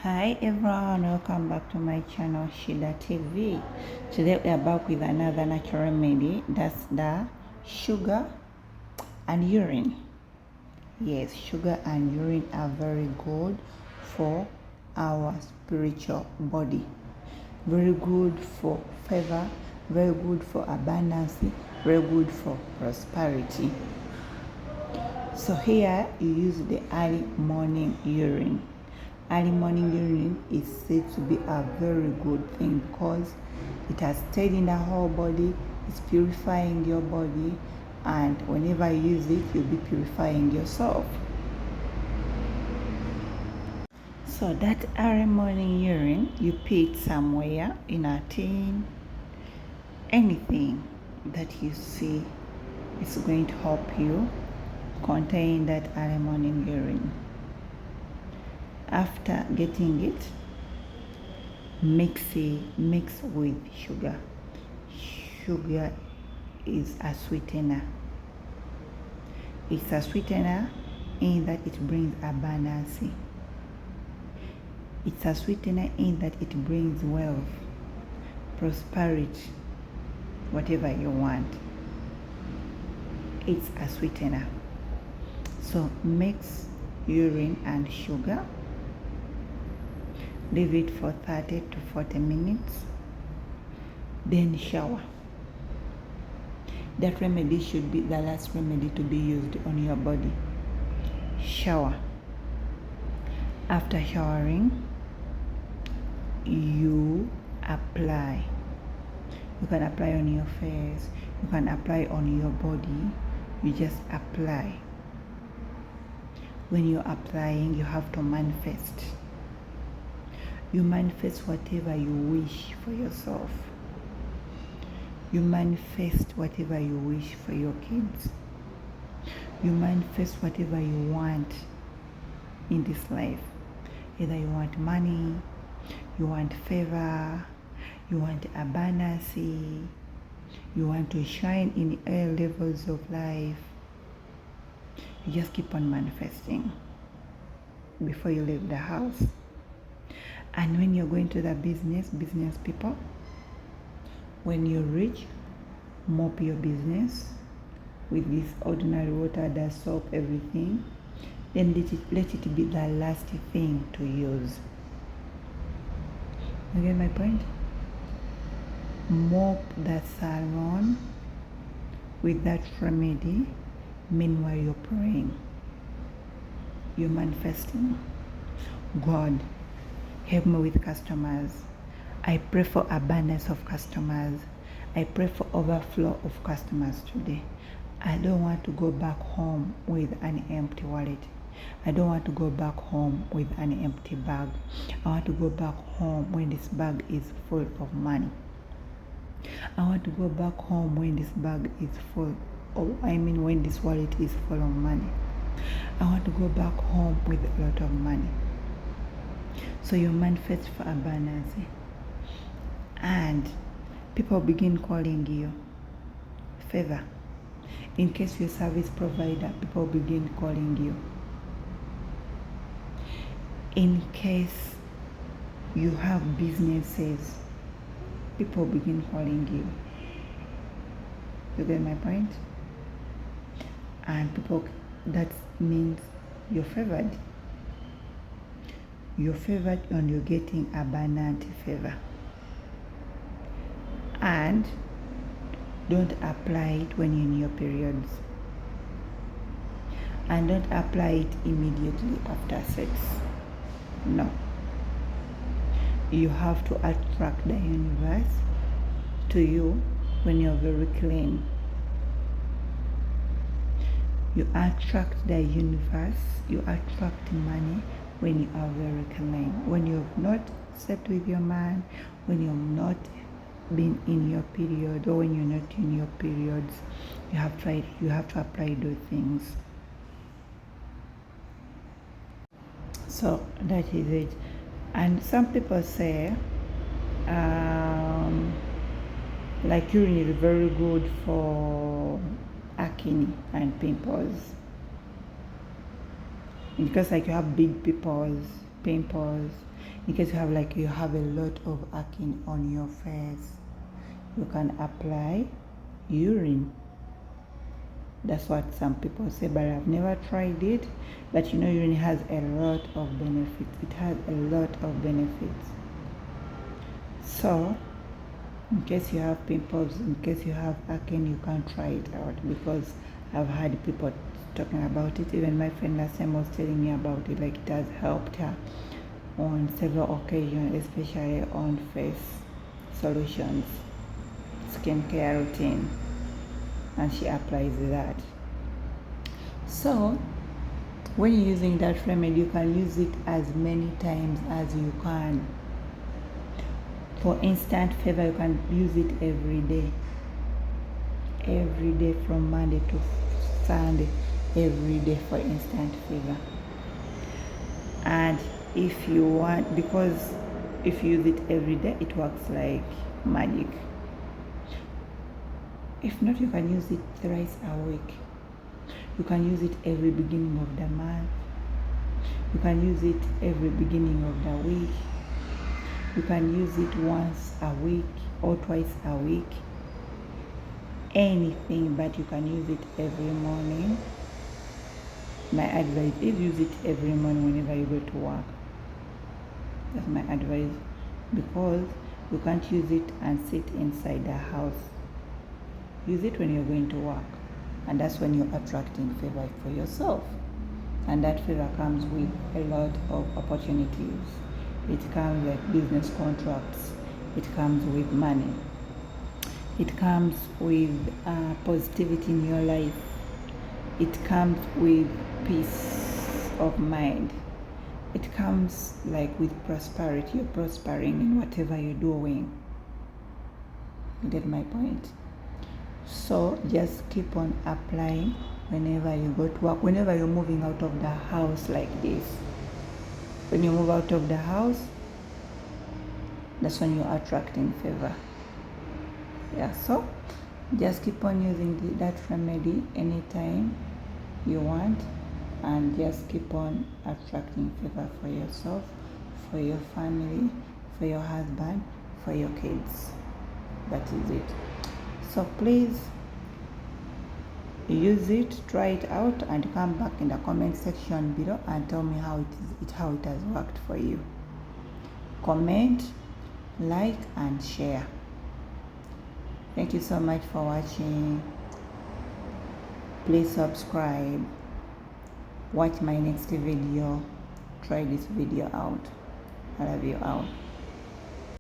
Hi everyone, welcome back to my channel Shida TV. Today we are back with another natural remedy. That's the sugar and urine. Yes, sugar and urine are very good for our spiritual body. Very good for favor, very good for abundance, very good for prosperity. So here you use the early morning urine. Early morning urine is said to be a very good thing because it has stayed in the whole body, it's purifying your body, and whenever you use it, you'll be purifying yourself. So that early morning urine, you put somewhere in a tin, anything that you see is going to help you contain that early morning urine. After getting it, mix with sugar. Sugar is a sweetener. It's a sweetener in that it brings abundance. It's a sweetener in that it brings wealth, prosperity, whatever you want. It's a sweetener. So mix urine and sugar. Leave it for 30 to 40 minutes. Then shower. That remedy should be the last remedy to be used on your body. Shower. After showering, you apply. You can apply on your face. You can apply on your body. You just apply. When you're applying, you have to manifest. You manifest whatever you wish for yourself. You manifest whatever you wish for your kids. You manifest whatever you want in this life. Either you want money, you want favor, you want abundance, you want to shine in all levels of life. You just keep on manifesting before you leave the house. And when you're going to the business people, when you reach, mop your business with this ordinary water, the soap, everything. Then let it be the last thing to use. You get my point? Mop the salon with that remedy. Meanwhile, you're praying. You're manifesting. God, help me with customers. I pray for abundance of customers. I pray for overflow of customers today. I don't want to go back home with an empty wallet. I don't want to go back home with an empty bag. I want to go back home when this bag is full of money. I want to go back home when this bag is full of, when this wallet is full of money. I want to go back home with a lot of money. So you manifest for abundance. And people begin calling you favor. In case you're a service provider, people begin calling you. In case you have businesses, people begin calling you. You get my point? And people, that means you're favored. You're favored and you're getting abundant favor. And don't apply it when you're in your periods. And don't apply it immediately after sex. No. You have to attract the universe to you when you're very clean. You attract the universe, you attract money when you are very clean. When you've not slept with your man, when you've not been in your period, or when you're not in your periods, you have to apply those things. So that is it. And some people say like urine is very good for acne and pimples, because like you have big pimples, in case you have a lot of acne on your face, you can apply urine. That's what some people say, but I've never tried it. But urine has a lot of benefits. It has a lot of benefits. So in case you have pimples, in case you have acne, you can try it out, because I've had people talking about it. Even my friend last time was telling me about it, like it has helped her on several occasions, especially on face solutions, skincare routine, and she applies that. So when you're using that remedy, you can use it as many times as you can. For Instant Favour, you can use it every day from Monday to Sunday, every day for Instant Favour. And if you want, because if you use it every day, it works like magic. If not, you can use it thrice a week. You can use it every beginning of the month. You can use it every beginning of the week. You can use it once a week or twice a week. Anything, but you can use it every morning. My advice is use it every morning whenever you go to work. That's my advice, because you can't use it and sit inside the house. Use it when you're going to work, and that's when you're attracting favor for yourself. And that favor comes with a lot of opportunities. It comes with business contracts. It comes with money. It comes with positivity in your life. It comes with peace of mind. It comes with prosperity. You're prospering in whatever you're doing. You get my point? So just keep on applying whenever you go to work, whenever you're moving out of the house like this. When you move out of the house, that's when you're attracting favor. Yeah, so just keep on using that remedy anytime you want, and just keep on attracting favor for yourself, for your family, for your husband, for your kids. That is it. So please use it, try it out, and come back in the comment section below and tell me how it has worked for you. Comment, like, and share. Thank you so much for watching. Please subscribe. Watch my next video. Try this video out. I love you all.